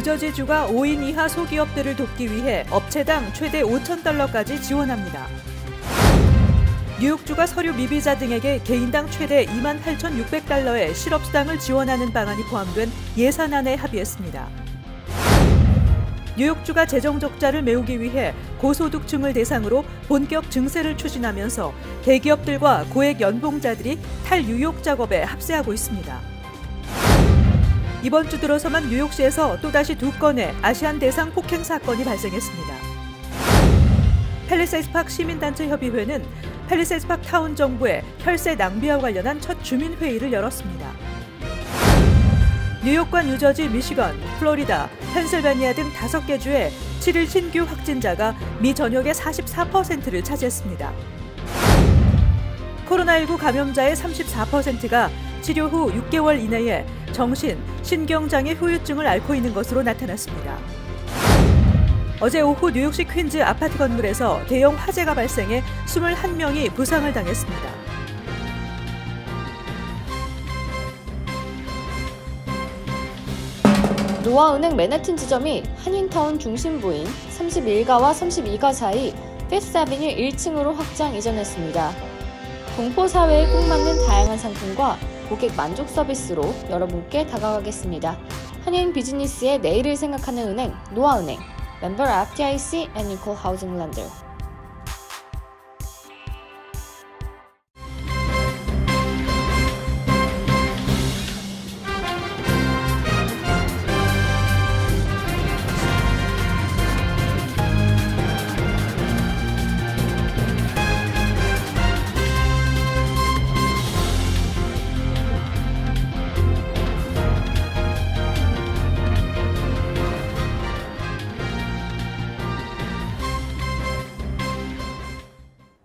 뉴저지주가 5인 이하 소기업들을 돕기 위해 업체당 최대 $5,000까지 지원합니다. 뉴욕주가 서류 미비자 등에게 개인당 최대 $28,600의 실업수당을 지원하는 방안이 포함된 예산안에 합의했습니다. 뉴욕주가 재정 적자를 메우기 위해 고소득층을 대상으로 본격 증세를 추진하면서 대기업들과 고액 연봉자들이 탈뉴욕 작업에 합세하고 있습니다. 이번 주 들어서만 뉴욕시에서 또다시 2건의 아시안 대상 폭행 사건이 발생했습니다. 팰리세이드파크 시민단체협의회는 팰리세이드파크 타운 정부의 혈세 낭비와 관련한 첫 주민회의를 열었습니다. 뉴욕과 뉴저지, 미시건, 플로리다, 펜실베니아 등 5개 주의 7일 신규 확진자가 미 전역의 44%를 차지했습니다. 코로나19 감염자의 34%가 치료 후 6개월 이내에 정신, 신경장애 후유증을 앓고 있는 것으로 나타났습니다. 어제 오후 뉴욕시 퀸즈 아파트 건물에서 대형 화재가 발생해 21명이 부상을 당했습니다. 노아은행 맨해튼 지점이 한인타운 중심부인 31가와 32가 사이 피프스 아비뉴 1층으로 확장 이전했습니다. 동포 사회에 꼭 맞는 다양한 상품과 고객 만족 서비스로 여러분께 다가가겠습니다. 한인 비즈니스의 내일을 생각하는 은행, 노아은행, 멤버 FDIC and Equal Housing Lender.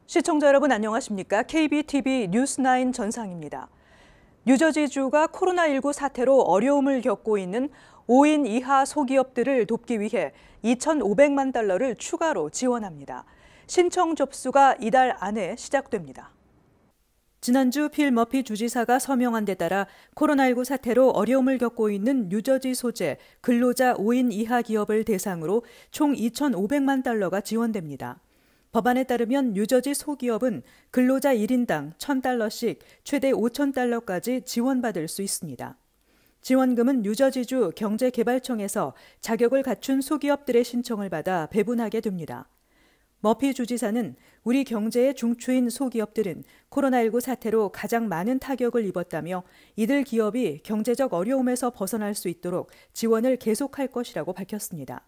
시청자 여러분 안녕하십니까? KBTV 뉴스9 전상입니다. 뉴저지주가 코로나19 사태로 어려움을 겪고 있는 5인 이하 소기업들을 돕기 위해 $2,500만 추가로 지원합니다. 신청 접수가 이달 안에 시작됩니다. 지난주 필 머피 주지사가 서명한 데 따라 코로나19 사태로 어려움을 겪고 있는 뉴저지 소재 근로자 5인 이하 기업을 대상으로 총 $2,500만 지원됩니다. 법안에 따르면 뉴저지 소기업은 근로자 1인당 $1,000씩 최대 $5,000까지 지원받을 수 있습니다. 지원금은 뉴저지주 경제개발청에서 자격을 갖춘 소기업들의 신청을 받아 배분하게 됩니다. 머피 주지사는 우리 경제의 중추인 소기업들은 코로나19 사태로 가장 많은 타격을 입었다며 이들 기업이 경제적 어려움에서 벗어날 수 있도록 지원을 계속할 것이라고 밝혔습니다.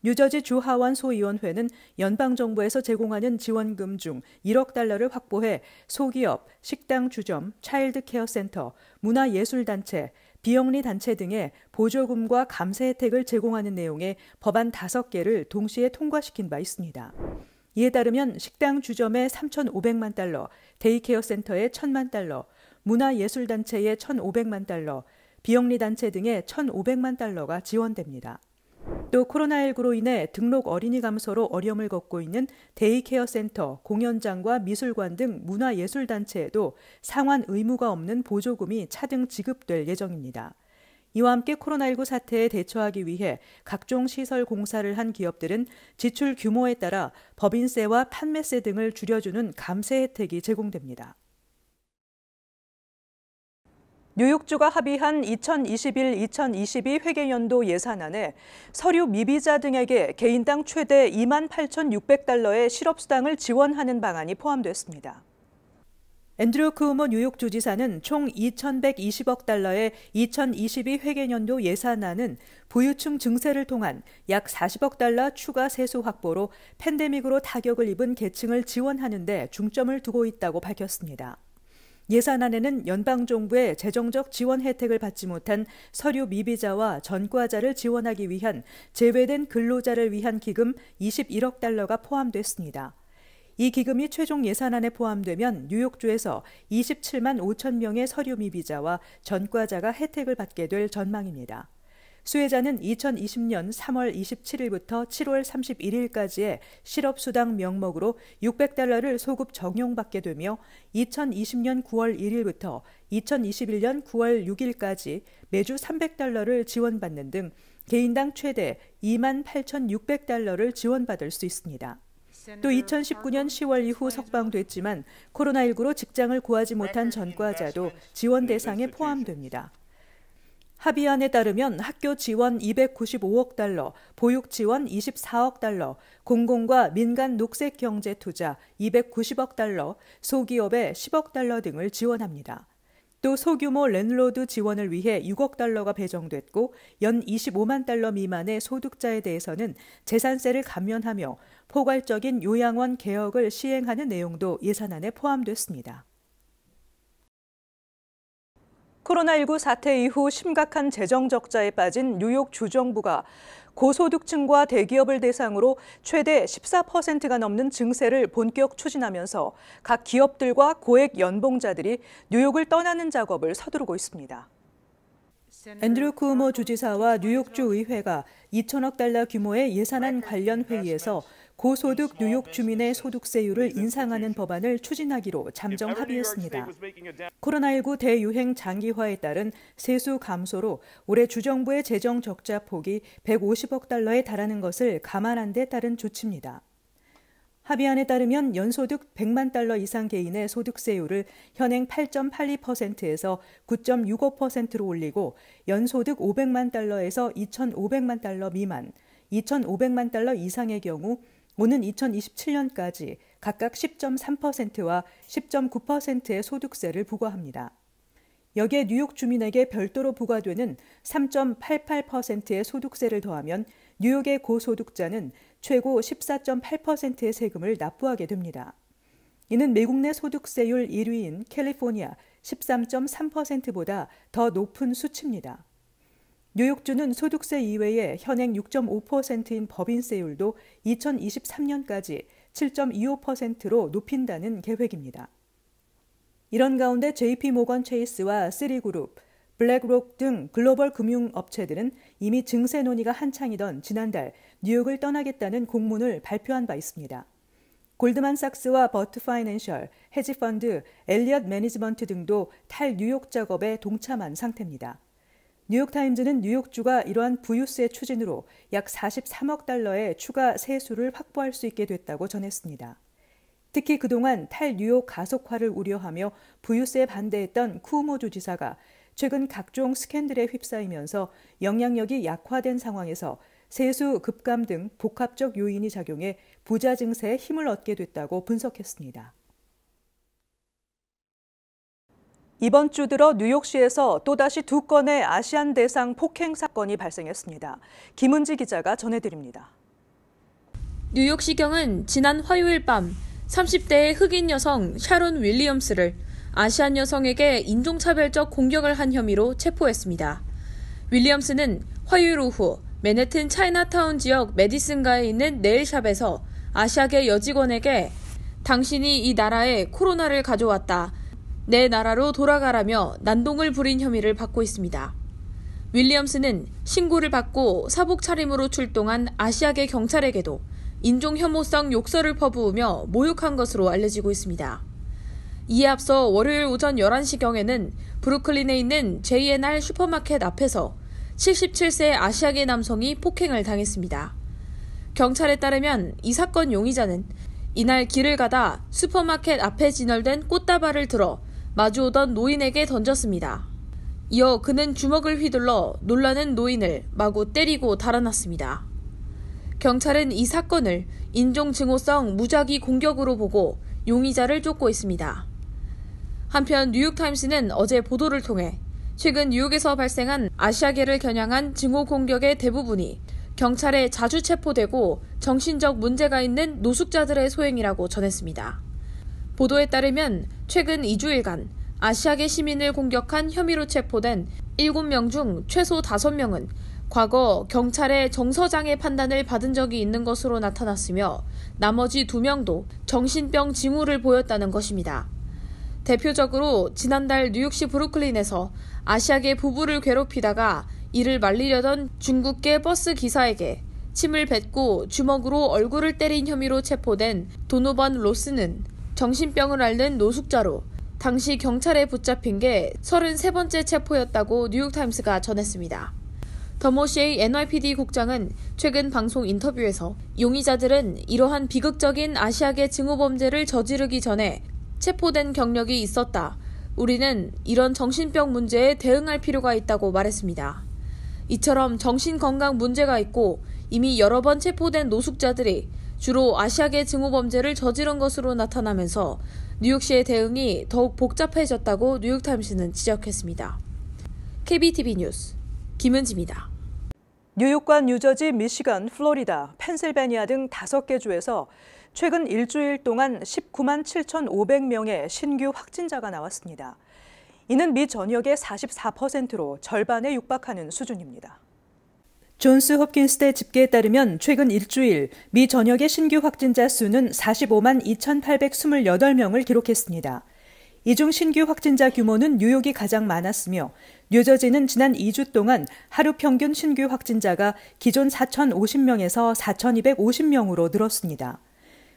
뉴저지 주하원 소위원회는 연방정부에서 제공하는 지원금 중 $1억 확보해 소기업, 식당 주점, 차일드 케어 센터, 문화예술단체, 비영리 단체 등의 보조금과 감세 혜택을 제공하는 내용의 법안 5개를 동시에 통과시킨 바 있습니다. 이에 따르면 식당 주점에 $3,500만, 데이케어 센터에 $1,000만, 문화예술단체에 $1,500만, 비영리 단체 등의 $1,500만 지원됩니다. 또 코로나19로 인해 등록 어린이 감소로 어려움을 겪고 있는 데이케어 센터, 공연장과 미술관 등 문화예술단체에도 상환 의무가 없는 보조금이 차등 지급될 예정입니다. 이와 함께 코로나19 사태에 대처하기 위해 각종 시설 공사를 한 기업들은 지출 규모에 따라 법인세와 판매세 등을 줄여주는 감세 혜택이 제공됩니다. 뉴욕주가 합의한 2021-2022 회계연도 예산안에 서류 미비자 등에게 개인당 최대 $28,600의 실업수당을 지원하는 방안이 포함됐습니다. 앤드류 쿠오모 뉴욕주지사는 총 $2,120억 2022 회계연도 예산안은 부유층 증세를 통한 약 $40억 추가 세수 확보로 팬데믹으로 타격을 입은 계층을 지원하는 데 중점을 두고 있다고 밝혔습니다. 예산안에는 연방정부의 재정적 지원 혜택을 받지 못한 서류 미비자와 전과자를 지원하기 위한 제외된 근로자를 위한 기금 $21억 포함됐습니다. 이 기금이 최종 예산안에 포함되면 뉴욕주에서 27만 5천 명의 서류 미비자와 전과자가 혜택을 받게 될 전망입니다. 수혜자는 2020년 3월 27일부터 7월 31일까지의 실업수당 명목으로 $600를 소급 적용받게 되며 2020년 9월 1일부터 2021년 9월 6일까지 매주 $300를 지원받는 등 개인당 최대 28,600달러를 지원받을 수 있습니다. 또 2019년 10월 이후 석방됐지만 코로나19로 직장을 구하지 못한 전과자도 지원 대상에 포함됩니다. 합의안에 따르면 학교 지원 295억 달러, 보육 지원 24억 달러, 공공과 민간 녹색 경제 투자 290억 달러, 소기업에 10억 달러 등을 지원합니다. 또 소규모 랜드로드 지원을 위해 6억 달러가 배정됐고 연 25만 달러 미만의 소득자에 대해서는 재산세를 감면하며 포괄적인 요양원 개혁을 시행하는 내용도 예산안에 포함됐습니다. 코로나19 사태 이후 심각한 재정 적자에 빠진 뉴욕 주정부가 고소득층과 대기업을 대상으로 최대 14%가 넘는 증세를 본격 추진하면서 각 기업들과 고액 연봉자들이 뉴욕을 떠나는 작업을 서두르고 있습니다. 앤드류 쿠오모 주지사와 뉴욕주 의회가 2천억 달러 규모의 예산안 관련 회의에서 고소득 뉴욕 주민의 소득세율을 인상하는 법안을 추진하기로 잠정 합의했습니다. 코로나19 대유행 장기화에 따른 세수 감소로 올해 주정부의 재정 적자 폭이 150억 달러에 달하는 것을 감안한 데 따른 조치입니다. 합의안에 따르면 연소득 100만 달러 이상 개인의 소득세율을 현행 8.82%에서 9.65%로 올리고 연소득 500만 달러에서 2,500만 달러 미만, 2,500만 달러 이상의 경우 오는 2027년까지 각각 10.3%와 10.9%의 소득세를 부과합니다. 여기에 뉴욕 주민에게 별도로 부과되는 3.88%의 소득세를 더하면 뉴욕의 고소득자는 최고 14.8%의 세금을 납부하게 됩니다. 이는 미국 내 소득세율 1위인 캘리포니아 13.3%보다 더 높은 수치입니다. 뉴욕주는 소득세 이외에 현행 6.5%인 법인세율도 2023년까지 7.25%로 높인다는 계획입니다. 이런 가운데 JP모건 체이스와 시리그룹, 블랙록 등 글로벌 금융업체들은 이미 증세 논의가 한창이던 지난달 뉴욕을 떠나겠다는 공문을 발표한 바 있습니다. 골드만삭스와 버트 파이낸셜, 헤지펀드, 엘리엇 매니지먼트 등도 탈뉴욕 작업에 동참한 상태입니다. 뉴욕타임즈는 뉴욕주가 이러한 부유세 추진으로 약 43억 달러의 추가 세수를 확보할 수 있게 됐다고 전했습니다. 특히 그동안 탈뉴욕 가속화를 우려하며 부유세에 반대했던 쿠오모 주지사가 최근 각종 스캔들에 휩싸이면서 영향력이 약화된 상황에서 세수 급감 등 복합적 요인이 작용해 부자 증세에 힘을 얻게 됐다고 분석했습니다. 이번 주 들어 뉴욕시에서 또다시 2건의 아시안 대상 폭행 사건이 발생했습니다. 김은지 기자가 전해드립니다. 뉴욕시경은 지난 화요일 밤 30대의 흑인 여성 샤론 윌리엄스를 아시안 여성에게 인종차별적 공격을 한 혐의로 체포했습니다. 윌리엄스는 화요일 오후 맨해튼 차이나타운 지역 메디슨가에 있는 네일샵에서 아시아계 여직원에게 당신이 이 나라에 코로나를 가져왔다. 내 나라로 돌아가라며 난동을 부린 혐의를 받고 있습니다. 윌리엄스는 신고를 받고 사복 차림으로 출동한 아시아계 경찰에게도 인종 혐오성 욕설을 퍼부으며 모욕한 것으로 알려지고 있습니다. 이에 앞서 월요일 오전 11시경에는 브루클린에 있는 J&R 슈퍼마켓 앞에서 77세 아시아계 남성이 폭행을 당했습니다. 경찰에 따르면 이 사건 용의자는 이날 길을 가다 슈퍼마켓 앞에 진열된 꽃다발을 들어 마주오던 노인에게 던졌습니다. 이어 그는 주먹을 휘둘러 놀라는 노인을 마구 때리고 달아났습니다. 경찰은 이 사건을 인종증오성 무작위 공격으로 보고 용의자를 쫓고 있습니다. 한편 뉴욕타임스는 어제 보도를 통해 최근 뉴욕에서 발생한 아시아계를 겨냥한 증오 공격의 대부분이 경찰에 자주 체포되고 정신적 문제가 있는 노숙자들의 소행이라고 전했습니다. 보도에 따르면 최근 2주일간 아시아계 시민을 공격한 혐의로 체포된 7명 중 최소 5명은 과거 경찰의 정서장애 판단을 받은 적이 있는 것으로 나타났으며 나머지 2명도 정신병 징후를 보였다는 것입니다. 대표적으로 지난달 뉴욕시 브루클린에서 아시아계 부부를 괴롭히다가 이를 말리려던 중국계 버스 기사에게 침을 뱉고 주먹으로 얼굴을 때린 혐의로 체포된 도노번 로스는 정신병을 앓는 노숙자로 당시 경찰에 붙잡힌 게 33번째 체포였다고 뉴욕타임스가 전했습니다. 더모시의 NYPD 국장은 최근 방송 인터뷰에서 용의자들은 이러한 비극적인 아시아계 증오범죄를 저지르기 전에 체포된 경력이 있었다. 우리는 이런 정신병 문제에 대응할 필요가 있다고 말했습니다. 이처럼 정신건강 문제가 있고 이미 여러 번 체포된 노숙자들이 주로 아시아계 증오범죄를 저지른 것으로 나타나면서 뉴욕시의 대응이 더욱 복잡해졌다고 뉴욕타임스는 지적했습니다. KBTV 뉴스 김은지입니다. 뉴욕과 뉴저지, 미시간, 플로리다, 펜실베니아 등 5개 주에서 최근 일주일 동안 19만 7,500명의 신규 확진자가 나왔습니다. 이는 미 전역의 44%로 절반에 육박하는 수준입니다. 존스 홉킨스대 집계에 따르면 최근 일주일 미 전역의 신규 확진자 수는 45만 2,828명을 기록했습니다. 이 중 신규 확진자 규모는 뉴욕이 가장 많았으며 뉴저지는 지난 2주 동안 하루 평균 신규 확진자가 기존 4,050명에서 4,250명으로 늘었습니다.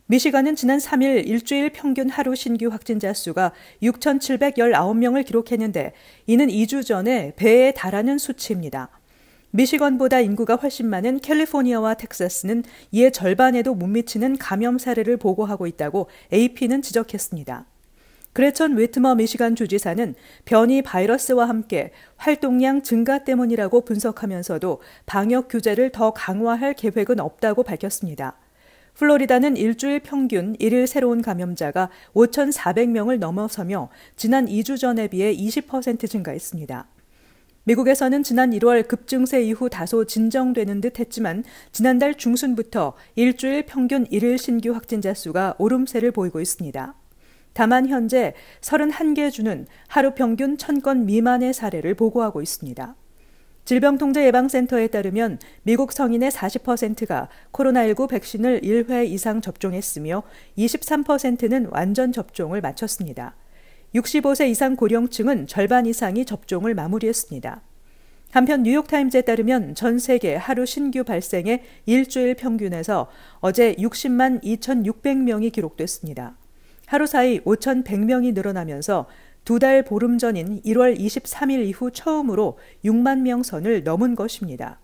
미시간은 지난 3일 일주일 평균 하루 신규 확진자 수가 6,719명을 기록했는데 이는 2주 전에 배에 달하는 수치입니다. 미시건보다 인구가 훨씬 많은 캘리포니아와 텍사스는 이에 절반에도 못 미치는 감염 사례를 보고하고 있다고 AP는 지적했습니다. 그레천 위트머 미시간 주지사는 변이 바이러스와 함께 활동량 증가 때문이라고 분석하면서도 방역 규제를 더 강화할 계획은 없다고 밝혔습니다. 플로리다는 일주일 평균 1일 새로운 감염자가 5,400명을 넘어서며 지난 2주 전에 비해 20% 증가했습니다. 미국에서는 지난 1월 급증세 이후 다소 진정되는 듯 했지만 지난달 중순부터 일주일 평균 1일 신규 확진자 수가 오름세를 보이고 있습니다. 다만 현재 31개 주는 하루 평균 1,000건 미만의 사례를 보고하고 있습니다. 질병통제예방센터에 따르면 미국 성인의 40%가 코로나19 백신을 1회 이상 접종했으며 23%는 완전 접종을 마쳤습니다. 65세 이상 고령층은 절반 이상이 접종을 마무리했습니다. 한편 뉴욕타임즈에 따르면 전 세계 하루 신규 발생의 일주일 평균에서 어제 60만 2,600명이 기록됐습니다. 하루 사이 5,100명이 늘어나면서 2달 보름 전인 1월 23일 이후 처음으로 6만 명 선을 넘은 것입니다.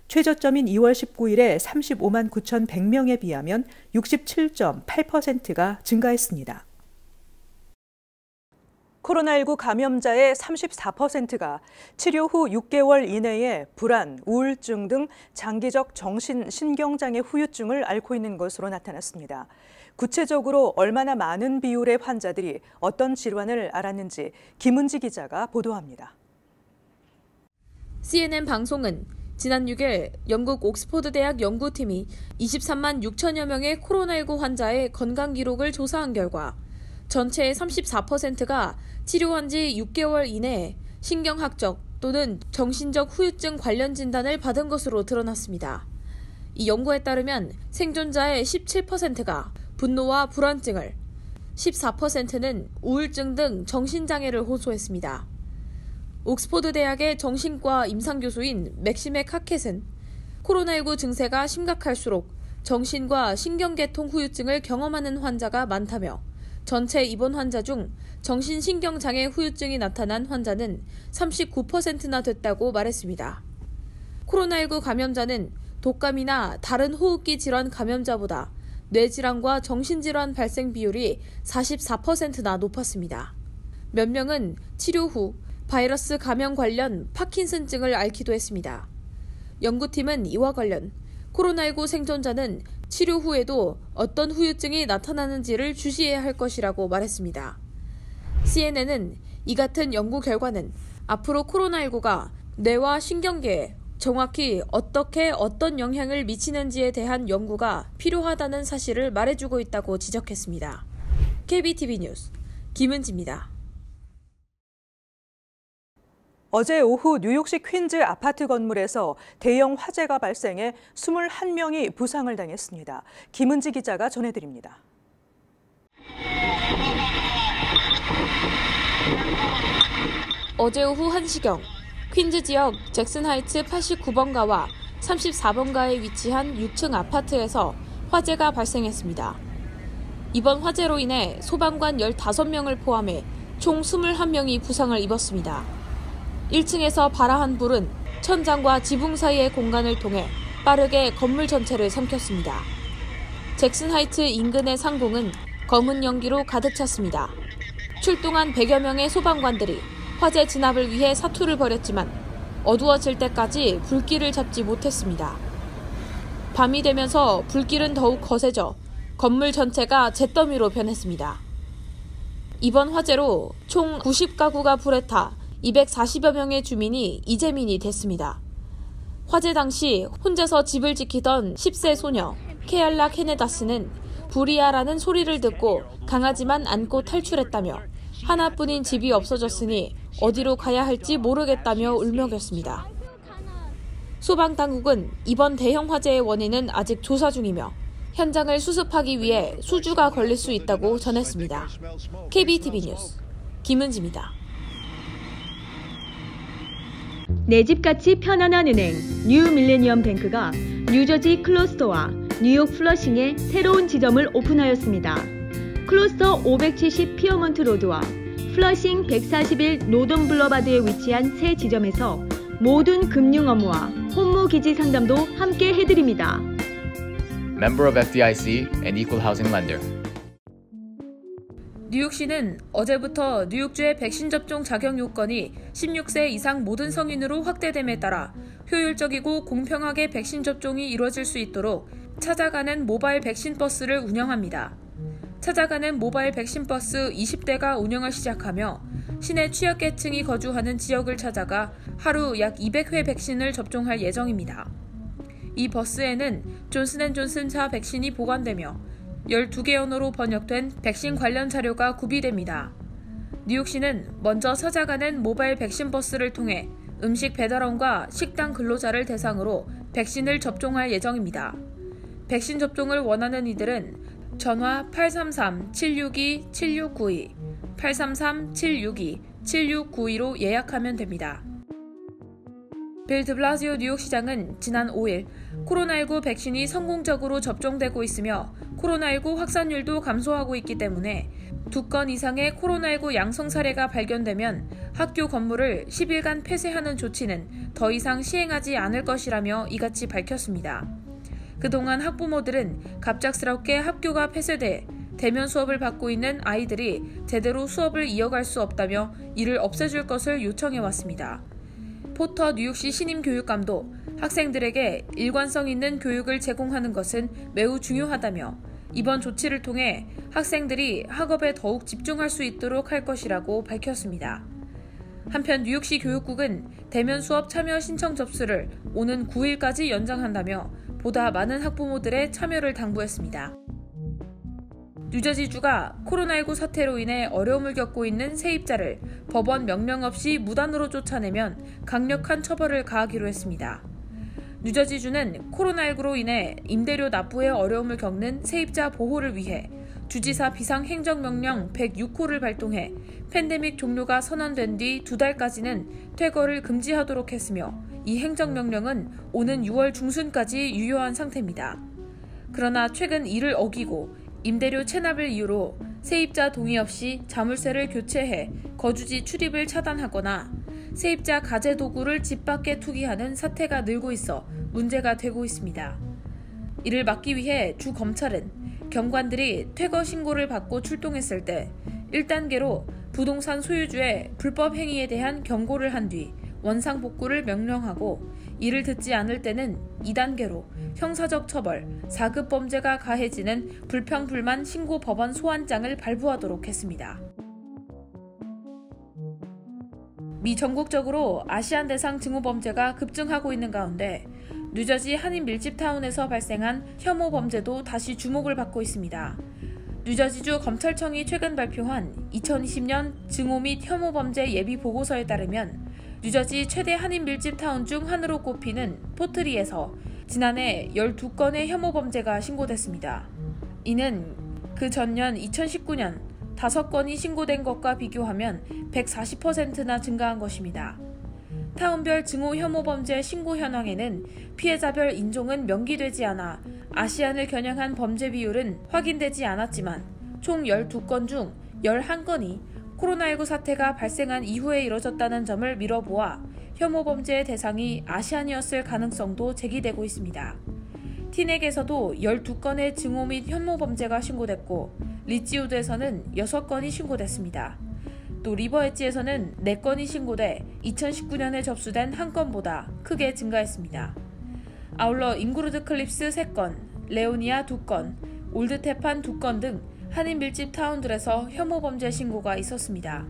최저점인 2월 19일에 35만 9,100명에 비하면 67.8%가 증가했습니다. 코로나19 감염자의 34%가 치료 후 6개월 이내에 불안, 우울증 등 장기적 정신신경장애 후유증을 앓고 있는 것으로 나타났습니다. 구체적으로 얼마나 많은 비율의 환자들이 어떤 질환을 앓았는지 김은지 기자가 보도합니다. CNN 방송은 지난 6일 영국 옥스퍼드 대학 연구팀이 23만 6천여 명의 코로나19 환자의 건강 기록을 조사한 결과 전체의 34%가 치료한 지 6개월 이내에 신경학적 또는 정신적 후유증 관련 진단을 받은 것으로 드러났습니다. 이 연구에 따르면 생존자의 17%가 분노와 불안증을, 14%는 우울증 등 정신장애를 호소했습니다. 옥스퍼드 대학의 정신과 임상교수인 맥심의 카켓은 코로나19 증세가 심각할수록 정신과 신경계통 후유증을 경험하는 환자가 많다며 전체 입원 환자 중 정신신경장애 후유증이 나타난 환자는 39%나 됐다고 말했습니다. 코로나19 감염자는 독감이나 다른 호흡기 질환 감염자보다 뇌질환과 정신질환 발생 비율이 44%나 높았습니다. 몇 명은 치료 후 바이러스 감염 관련 파킨슨증을 앓기도 했습니다. 연구팀은 이와 관련 코로나19 생존자는 치료 후에도 어떤 후유증이 나타나는지를 주시해야 할 것이라고 말했습니다. CNN은 이 같은 연구 결과는 앞으로 코로나19가 뇌와 신경계에 정확히 어떻게 어떤 영향을 미치는지에 대한 연구가 필요하다는 사실을 말해주고 있다고 지적했습니다. KBTV 뉴스 김은지입니다. 어제 오후 뉴욕시 퀸즈 아파트 건물에서 대형 화재가 발생해 21명이 부상을 당했습니다. 김은지 기자가 전해드립니다. 어제 오후 1시경 퀸즈 지역 잭슨하이츠 89번가와 34번가에 위치한 6층 아파트에서 화재가 발생했습니다. 이번 화재로 인해 소방관 15명을 포함해 총 21명이 부상을 입었습니다. 1층에서 발화한 불은 천장과 지붕 사이의 공간을 통해 빠르게 건물 전체를 삼켰습니다. 잭슨 하이츠 인근의 상공은 검은 연기로 가득 찼습니다. 출동한 100여 명의 소방관들이 화재 진압을 위해 사투를 벌였지만 어두워질 때까지 불길을 잡지 못했습니다. 밤이 되면서 불길은 더욱 거세져 건물 전체가 잿더미로 변했습니다. 이번 화재로 총 90가구가 불에 타 240여 명의 주민이 이재민이 됐습니다. 화재 당시 혼자서 집을 지키던 10세 소녀 케알라 케네다스는 불이야라는 소리를 듣고 강아지만 안고 탈출했다며 하나뿐인 집이 없어졌으니 어디로 가야 할지 모르겠다며 울먹였습니다. 소방당국은 이번 대형 화재의 원인은 아직 조사 중이며 현장을 수습하기 위해 수주가 걸릴 수 있다고 전했습니다. KBTV 뉴스 김은지입니다. 내 집같이 편안한 은행 뉴 밀레니엄 뱅크가 뉴저지 클러스터와 뉴욕 플러싱에 새로운 지점을 오픈하였습니다. 클러스터 570 피어먼트 로드와 플러싱 141 노던 블러바드에 위치한 새 지점에서 모든 금융 업무와 혼무 기지 상담도 함께 해드립니다. Member of FDIC and Equal Housing Lender. 뉴욕시는 어제부터 뉴욕주의 백신 접종 자격 요건이 16세 이상 모든 성인으로 확대됨에 따라 효율적이고 공평하게 백신 접종이 이루어질 수 있도록 찾아가는 모바일 백신 버스를 운영합니다. 찾아가는 모바일 백신 버스 20대가 운영을 시작하며 시내 취약계층이 거주하는 지역을 찾아가 하루 약 200회 백신을 접종할 예정입니다. 이 버스에는 존슨앤존슨사 백신이 보관되며 12개 언어로 번역된 백신 관련 자료가 구비됩니다. 뉴욕시는 먼저 찾아가는 모바일 백신 버스를 통해 음식 배달원과 식당 근로자를 대상으로 백신을 접종할 예정입니다. 백신 접종을 원하는 이들은 전화 833-762-7692, 833-762-7692로 예약하면 됩니다. 빌 드블라시오 뉴욕시장은 지난 5일 코로나19 백신이 성공적으로 접종되고 있으며 코로나19 확산율도 감소하고 있기 때문에 2건 이상의 코로나19 양성 사례가 발견되면 학교 건물을 10일간 폐쇄하는 조치는 더 이상 시행하지 않을 것이라며 이같이 밝혔습니다. 그동안 학부모들은 갑작스럽게 학교가 폐쇄돼 대면 수업을 받고 있는 아이들이 제대로 수업을 이어갈 수 없다며 이를 없애줄 것을 요청해왔습니다. 포터 뉴욕시 신임 교육감도 학생들에게 일관성 있는 교육을 제공하는 것은 매우 중요하다며 이번 조치를 통해 학생들이 학업에 더욱 집중할 수 있도록 할 것이라고 밝혔습니다. 한편 뉴욕시 교육국은 대면 수업 참여 신청 접수를 오는 9일까지 연장한다며 보다 많은 학부모들의 참여를 당부했습니다. 뉴저지주가 코로나19 사태로 인해 어려움을 겪고 있는 세입자를 법원 명령 없이 무단으로 쫓아내면 강력한 처벌을 가하기로 했습니다. 뉴저지주는 코로나19로 인해 임대료 납부에 어려움을 겪는 세입자 보호를 위해 주지사 비상행정명령 106호를 발동해 팬데믹 종료가 선언된 뒤 2달까지는 퇴거를 금지하도록 했으며 이 행정명령은 오는 6월 중순까지 유효한 상태입니다. 그러나 최근 이를 어기고 임대료 체납을 이유로 세입자 동의 없이 자물쇠를 교체해 거주지 출입을 차단하거나 세입자 가재 도구를 집 밖에 투기하는 사태가 늘고 있어 문제가 되고 있습니다. 이를 막기 위해 주 검찰은 경관들이 퇴거 신고를 받고 출동했을 때 1단계로 부동산 소유주의 불법 행위에 대한 경고를 한 뒤 원상복구를 명령하고 이를 듣지 않을 때는 2단계로 형사적 처벌, 4급 범죄가 가해지는 불평불만 신고 법원 소환장을 발부하도록 했습니다. 미 전국적으로 아시안 대상 증오범죄가 급증하고 있는 가운데 뉴저지 한인 밀집타운에서 발생한 혐오 범죄도 다시 주목을 받고 있습니다. 뉴저지주 검찰청이 최근 발표한 2020년 증오 및 혐오 범죄 예비 보고서에 따르면 뉴저지 최대 한인 밀집타운 중 하나로 꼽히는 포트리에서 지난해 12건의 혐오 범죄가 신고됐습니다. 이는 그 전년 2019년 5건이 신고된 것과 비교하면 140%나 증가한 것입니다. 타운별 증오 혐오 범죄 신고 현황에는 피해자별 인종은 명기되지 않아 아시안을 겨냥한 범죄 비율은 확인되지 않았지만 총 12건 중 11건이 코로나19 사태가 발생한 이후에 이뤄졌다는 점을 미뤄보아 혐오 범죄의 대상이 아시안이었을 가능성도 제기되고 있습니다. 티넥에서도 12건의 증오 및 혐오 범죄가 신고됐고 리치우드에서는 6건이 신고됐습니다. 또 리버 엣지에서는 4건이 신고돼 2019년에 접수된 1건보다 크게 증가했습니다. 아울러 잉그루드 클립스 3건, 레오니아 2건, 올드 테판 2건 등 한인 밀집 타운들에서 혐오 범죄 신고가 있었습니다.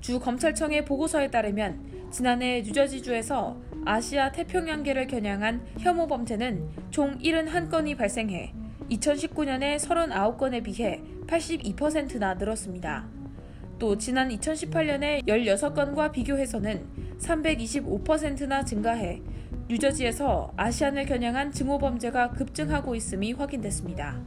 주 검찰청의 보고서에 따르면 지난해 뉴저지주에서 아시아 태평양계를 겨냥한 혐오 범죄는 총 71건이 발생해 2019년의 39건에 비해 82%나 늘었습니다. 또 지난 2018년의 16건과 비교해서는 325%나 증가해 뉴저지에서 아시안을 겨냥한 증오 범죄가 급증하고 있음이 확인됐습니다.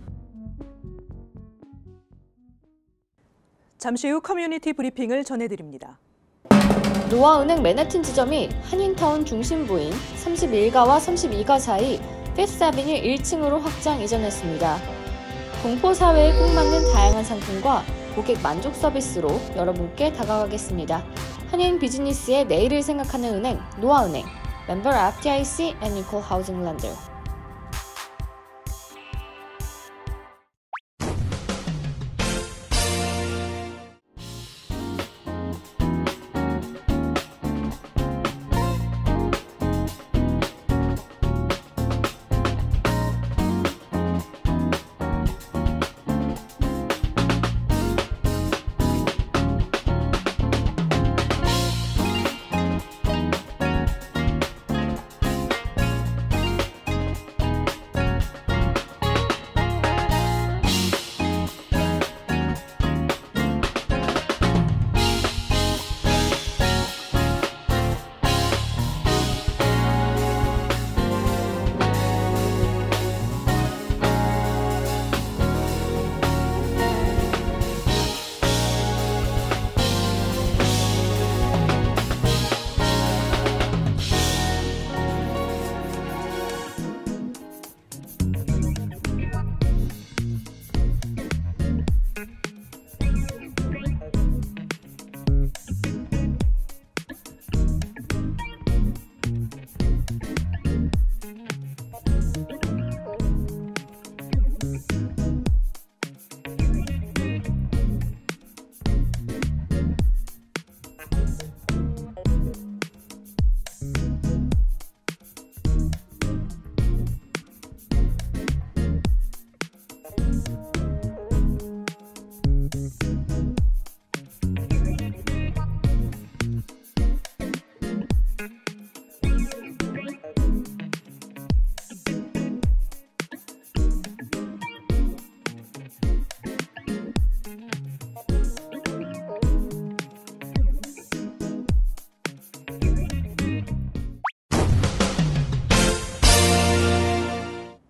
잠시 후 커뮤니티 브리핑을 전해드립니다. 노아은행 맨해튼 지점이 한인타운 중심부인 31가와 32가 사이 피프스 아비뉴 1층으로 확장 이전했습니다. 동포 사회에 꼭 맞는 다양한 상품과 고객 만족 서비스로 여러분께 다가가겠습니다. 한인 비즈니스의 내일을 생각하는 은행 노아은행, 멤버 FDIC and Equal Housing Lender.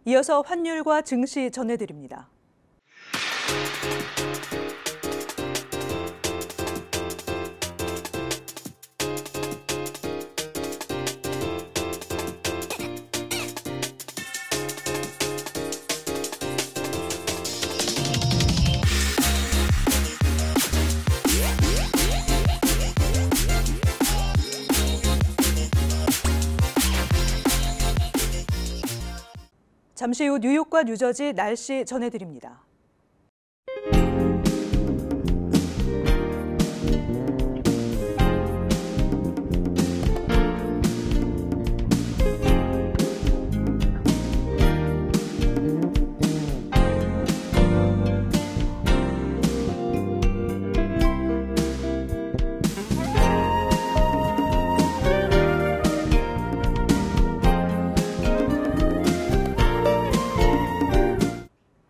이어서 환율과 증시 전해드립니다. 잠시 후 뉴욕과 뉴저지 날씨 전해드립니다.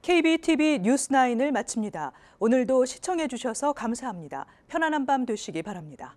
KBTV 뉴스9을 마칩니다. 오늘도 시청해 주셔서 감사합니다. 편안한 밤 되시기 바랍니다.